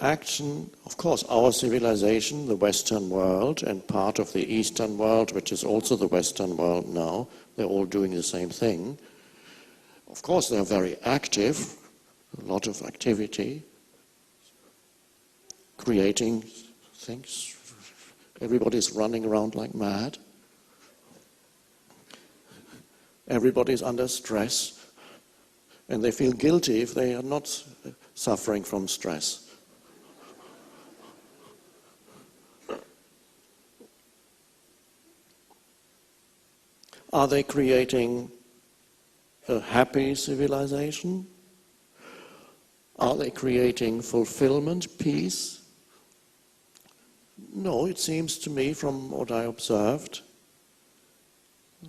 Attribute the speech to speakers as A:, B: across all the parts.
A: action, of course, our civilization, the Western world, and part of the Eastern world, which is also the Western world now, they're all doing the same thing. Of course, they're very active, a lot of activity, creating things. Everybody's running around like mad. Everybody's under stress, and they feel guilty if they are not suffering from stress. Are they creating a happy civilization? Are they creating fulfillment, peace? No, it seems to me from what I observed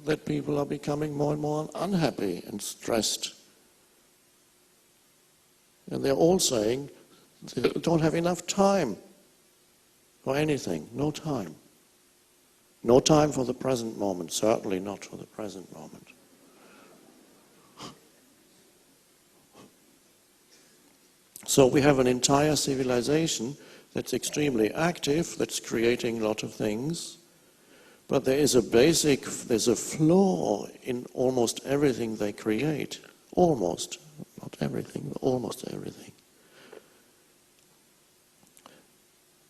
A: that people are becoming more and more unhappy and stressed. And they're all saying they don't have enough time for anything, no time. No time for the present moment, certainly not for the present moment. So we have an entire civilization that's extremely active, that's creating a lot of things, but there's a flaw in almost everything they create. Almost, not everything, but almost everything.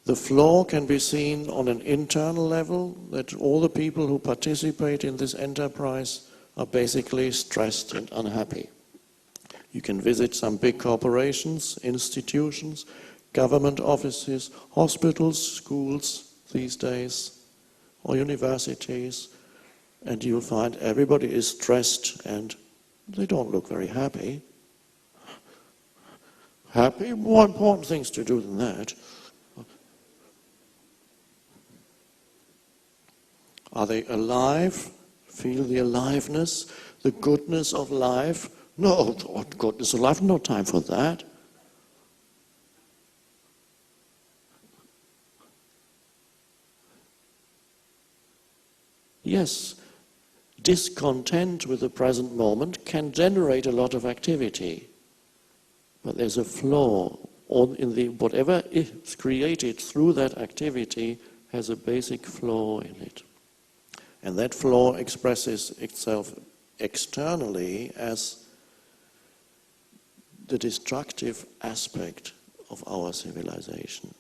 A: The flaw can be seen on an internal level, that all the people who participate in this enterprise are basically stressed and unhappy. You can visit some big corporations, institutions, government offices, hospitals, schools these days, or universities, and you'll find everybody is stressed and they don't look very happy. Happy? More important things to do than that. Are they alive? Feel the aliveness, the goodness of life? No, what goodness of life? No time for that. Yes, discontent with the present moment can generate a lot of activity, but there's a flaw in whatever is created through that activity has a basic flaw in it. And that flaw expresses itself externally as the destructive aspect of our civilization,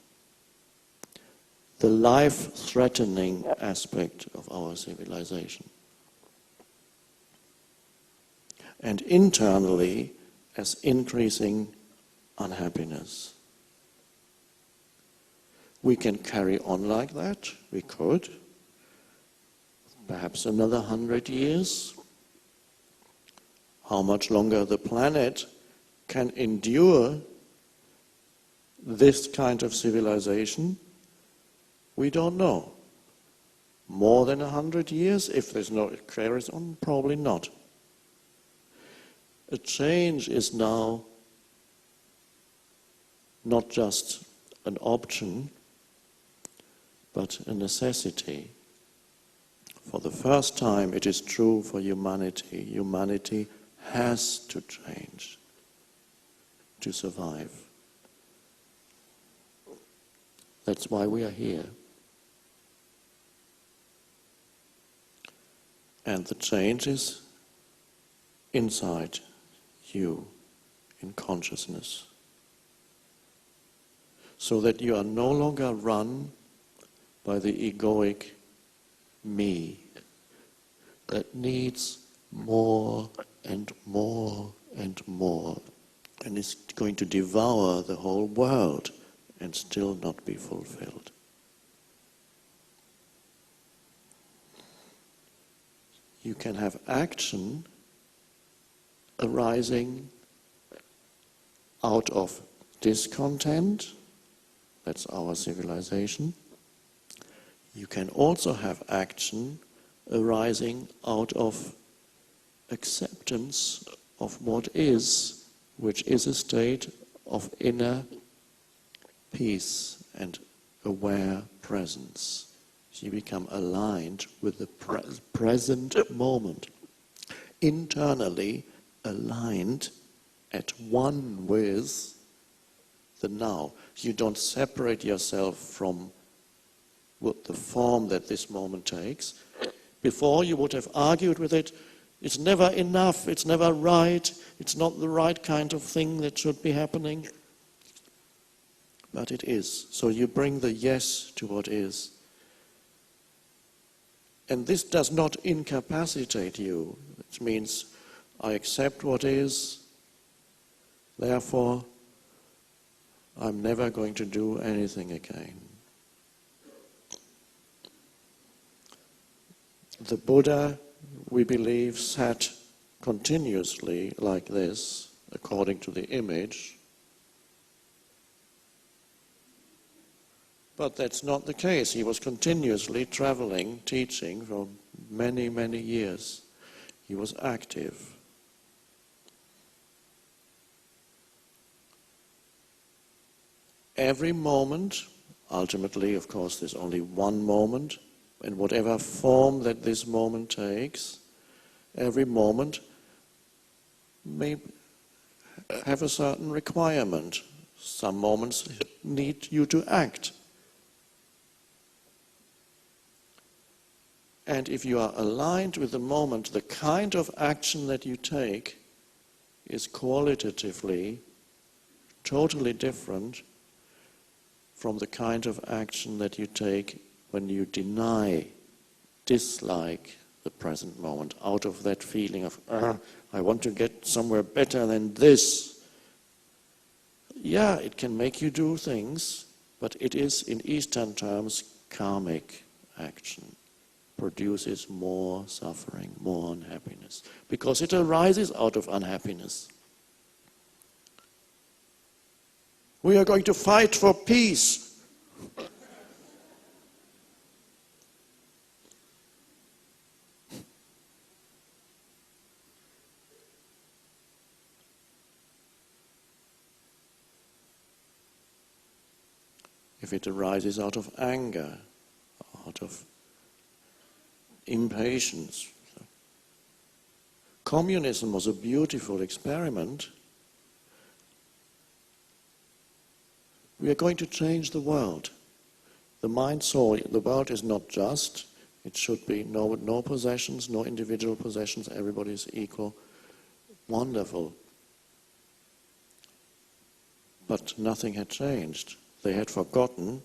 A: the life-threatening aspect of our civilization, and internally as increasing unhappiness. We can carry on like that, we could, perhaps another 100 years. How much longer the planet can endure this kind of civilization, we don't know. More than 100 years, if there's no carries on, probably not. A change is now not just an option, but a necessity. For the first time, it is true for humanity. Humanity has to change to survive. That's why we are here. And the change is inside you, in consciousness. So that you are no longer run by the egoic me that needs more and more and more and is going to devour the whole world and still not be fulfilled. You can have action arising out of discontent, that's our civilization. You can also have action arising out of acceptance of what is, which is a state of inner peace and aware presence. You become aligned with the present moment, internally aligned at one with the now. You don't separate yourself from the form that this moment takes. Before you would have argued with it, it's never enough, it's never right, it's not the right kind of thing that should be happening. But it is. So you bring the yes to what is. And this does not incapacitate you. It means I accept what is, therefore I'm never going to do anything again. The Buddha, we believe, sat continuously like this, according to the image. But that's not the case. He was continuously traveling, teaching for many, many years. He was active. Every moment, ultimately, of course, there's only one moment, in whatever form that this moment takes, every moment may have a certain requirement. Some moments need you to act. And if you are aligned with the moment, the kind of action that you take is qualitatively totally different from the kind of action that you take when you deny, dislike the present moment, out of that feeling of, I want to get somewhere better than this. Yeah, it can make you do things, but it is, in Eastern terms, karmic action. Produces more suffering, more unhappiness, because it arises out of unhappiness. We are going to fight for peace. If it arises out of anger, out of impatience. Communism was a beautiful experiment. We are going to change the world. The mind saw the world is not just. It should be no possessions, no individual possessions. Everybody is equal. Wonderful. But nothing had changed. They had forgotten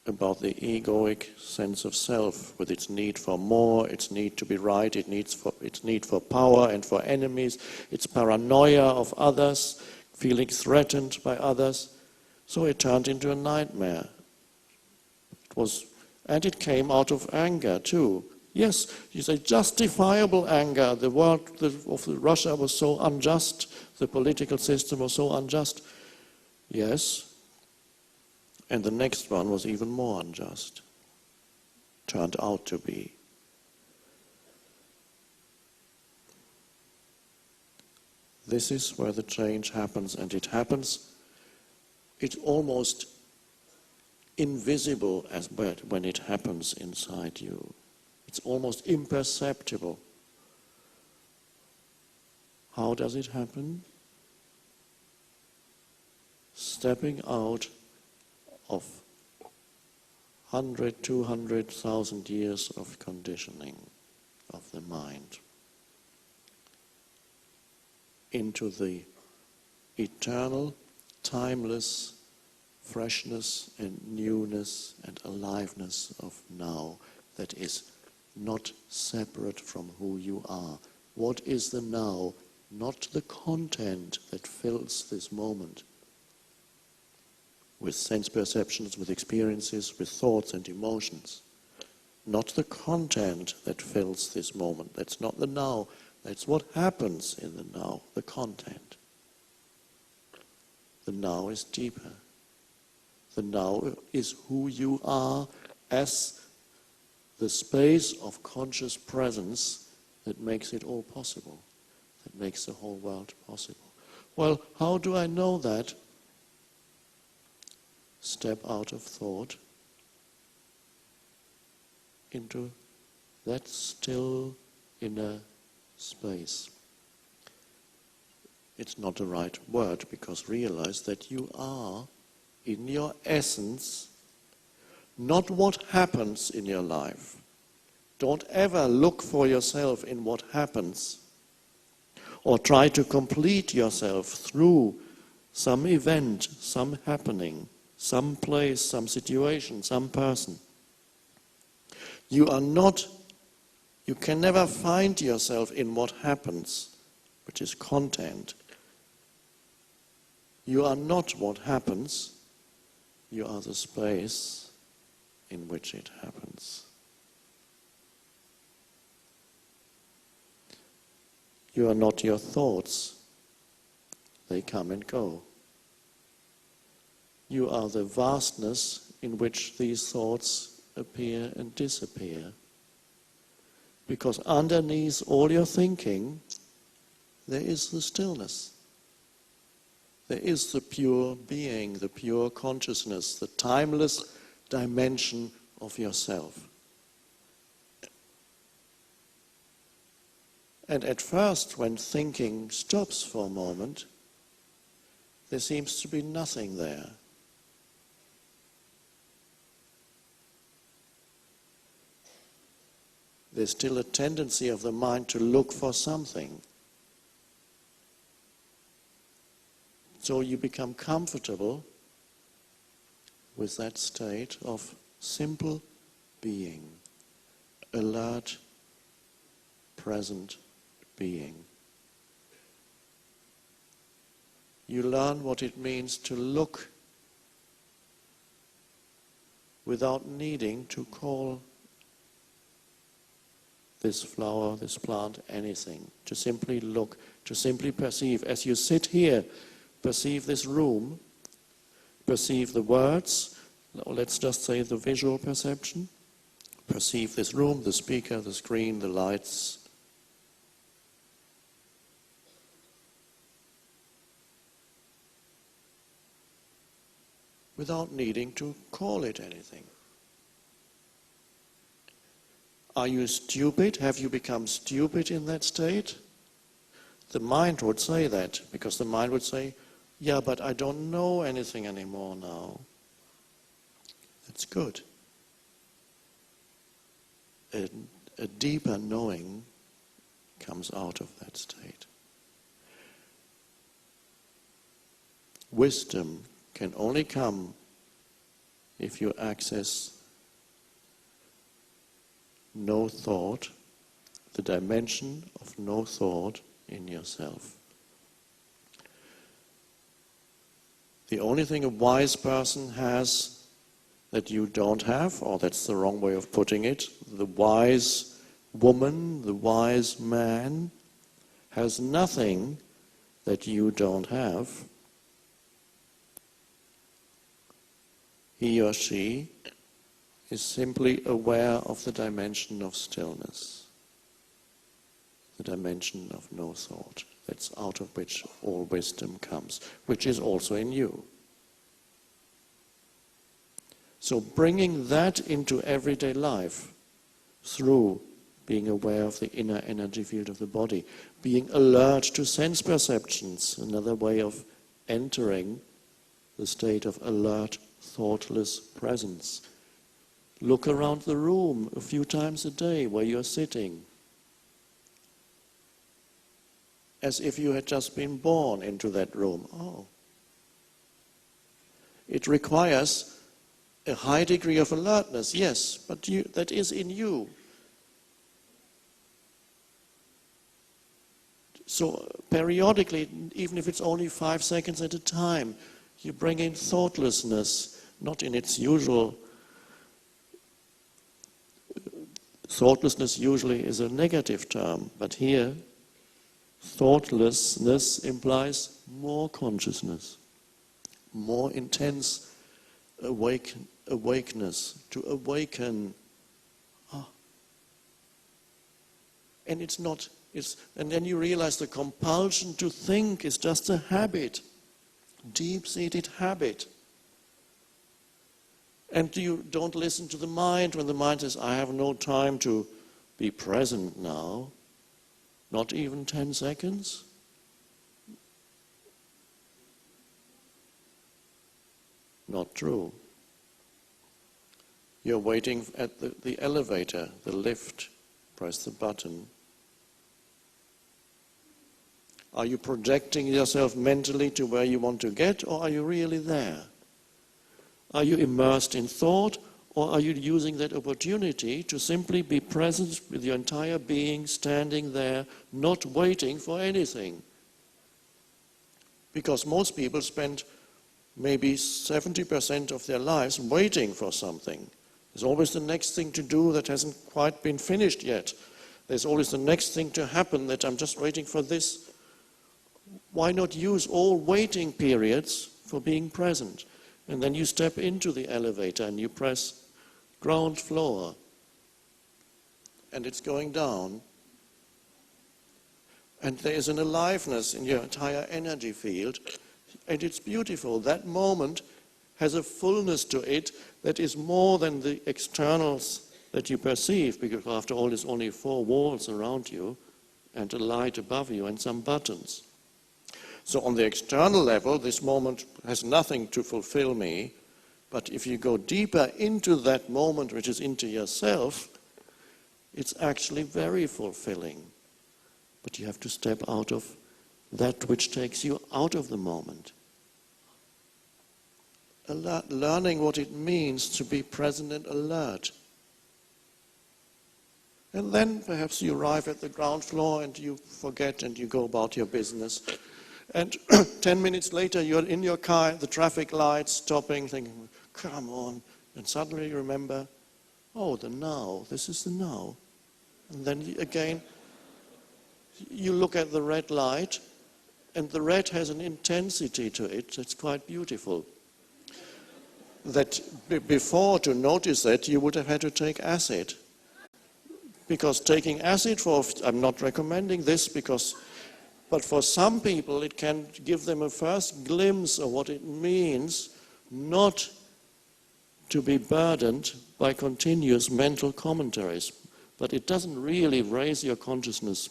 A: about the egoic sense of self, with its need for more, its need to be right, its need for power and for enemies, its paranoia of others, feeling threatened by others. So it turned into a nightmare. And it came out of anger too. Yes, you say justifiable anger. The world of Russia was so unjust, the political system was so unjust. Yes. And the next one was even more unjust. Turned out to be. This is where the change happens, and it happens, it's almost invisible when it happens inside you. It's almost imperceptible. How does it happen? Stepping out of 100, 200,000 years of conditioning of the mind into the eternal, timeless freshness and newness and aliveness of now that is not separate from who you are. What is the now? Not the content that fills this moment with sense perceptions, with experiences, with thoughts and emotions. Not the content that fills this moment. That's not the now. That's what happens in the now, the content. The now is deeper. The now is who you are as the space of conscious presence that makes it all possible, that makes the whole world possible. Well, how do I know that? Step out of thought into that still inner space. It's not the right word, because realize that you are in your essence, not what happens in your life. Don't ever look for yourself in what happens, or try to complete yourself through some event, some happening, some place, some situation, some person. You can never find yourself in what happens, which is content. You are not what happens, you are the space in which it happens. You are not your thoughts, they come and go. You are the vastness in which these thoughts appear and disappear. Because underneath all your thinking, there is the stillness. There is the pure being, the pure consciousness, the timeless dimension of yourself. And at first, when thinking stops for a moment, there seems to be nothing there. There's still a tendency of the mind to look for something. So you become comfortable with that state of simple being, alert, present being. You learn what it means to look without needing to call this flower, this plant, anything. To simply look, to simply perceive. As you sit here, perceive this room, perceive the words, let's just say the visual perception. Perceive this room, the speaker, the screen, the lights. Without needing to call it anything. Are you stupid? Have you become stupid in that state? The mind would say that, because the mind would say, yeah, but I don't know anything anymore now. That's good. A deeper knowing comes out of that state. Wisdom can only come if you access no thought, the dimension of no thought in yourself. The only thing a wise person has that you don't have, or that's the wrong way of putting it, the wise woman, the wise man, has nothing that you don't have. He or she is simply aware of the dimension of stillness, the dimension of no thought. That's out of which all wisdom comes, which is also in you. So bringing that into everyday life through being aware of the inner energy field of the body, being alert to sense perceptions, another way of entering the state of alert, thoughtless presence. Look around the room a few times a day where you're sitting, as if you had just been born into that room. Oh. It requires a high degree of alertness, yes, but that is in you. So periodically, even if it's only 5 seconds at a time, you bring in thoughtlessness, not in its usual. Thoughtlessness usually is a negative term, but here, thoughtlessness implies more consciousness, more intense awakeness, to awaken. And and then you realize the compulsion to think is just a habit, deep-seated habit. And you don't listen to the mind when the mind says, I have no time to be present now, not even 10 seconds. Not true. You're waiting at the elevator, the lift. Press the button. Are you projecting yourself mentally to where you want to get, or are you really there? Are you immersed in thought, or are you using that opportunity to simply be present with your entire being, standing there, not waiting for anything? Because most people spend maybe 70% of their lives waiting for something. There's always the next thing to do that hasn't quite been finished yet. There's always the next thing to happen that I'm just waiting for this. Why not use all waiting periods for being present? And then you step into the elevator and you press ground floor. And it's going down. And there is an aliveness in your entire energy field. And it's beautiful. That moment has a fullness to it that is more than the externals that you perceive, because after all, there's only 4 walls around you and a light above you and some buttons. So on the external level, this moment has nothing to fulfill me, but if you go deeper into that moment, which is into yourself, it's actually very fulfilling. But you have to step out of that which takes you out of the moment. Learning what it means to be present and alert. And then perhaps you arrive at the ground floor and you forget and you go about your business. And 10 minutes later you're in your car at the traffic light, stopping, thinking, come on. And suddenly you remember, oh, the now, this is the now. And then again, you look at the red light, and the red has an intensity to it that's quite beautiful. That before, to notice that, you would have had to take acid. Because taking acid I'm not recommending this, but for some people it can give them a first glimpse of what it means not to be burdened by continuous mental commentaries. But it doesn't really raise your consciousness.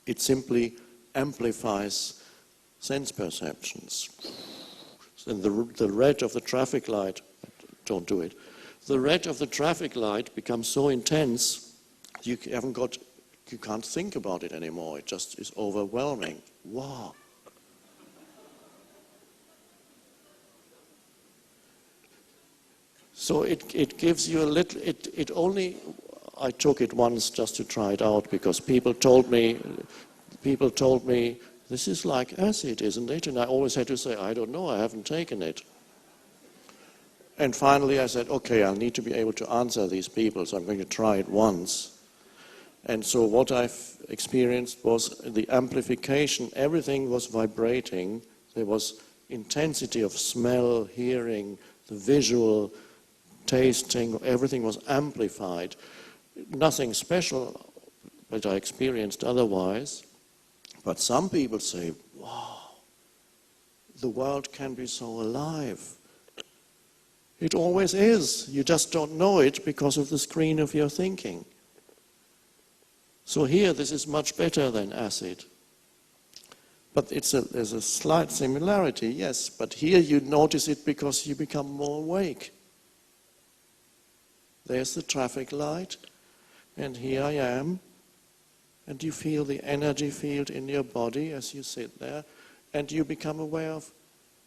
A: It simply amplifies sense perceptions. And the red of the traffic light, don't do it. The red of the traffic light becomes so intense, you can't think about it anymore. It just is overwhelming. Wow. So it gives you a little, I took it once just to try it out because people told me, this is like acid, isn't it? And I always had to say, I don't know, I haven't taken it. And finally I said, okay, I'll need to be able to answer these people, so I'm going to try it once. And so what I've experienced was the amplification. Everything was vibrating. There was intensity of smell, hearing, the visual, tasting, everything was amplified. Nothing special that I experienced otherwise. But some people say, wow, the world can be so alive. It always is. You just don't know it because of the screen of your thinking. So here, this is much better than acid. But there's a slight similarity, yes. But here you notice it because you become more awake. There's the traffic light, and here I am. And you feel the energy field in your body as you sit there, and you become aware of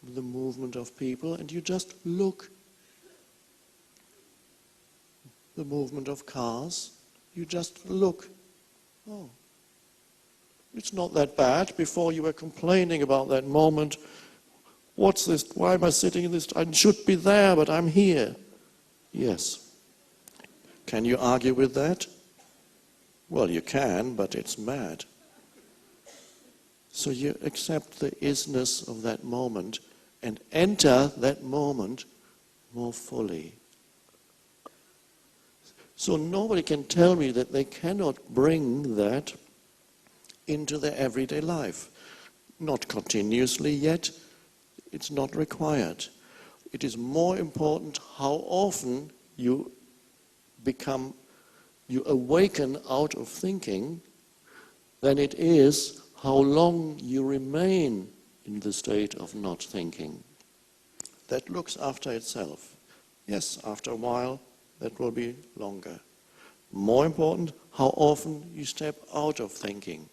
A: the movement of people, and you just look. The movement of cars, you just look. Oh, it's not that bad. Before you were complaining about that moment. What's this? Why am I sitting in this? I should be there, but I'm here. Yes. Can you argue with that? Well, you can, but it's mad. So you accept the isness of that moment and enter that moment more fully. So nobody can tell me that they cannot bring that into their everyday life. Not continuously yet. It's not required. It is more important how often you awaken out of thinking than it is how long you remain in the state of not thinking. that looks after itself. Yes, after a while, that will be longer. More important, how often you step out of thinking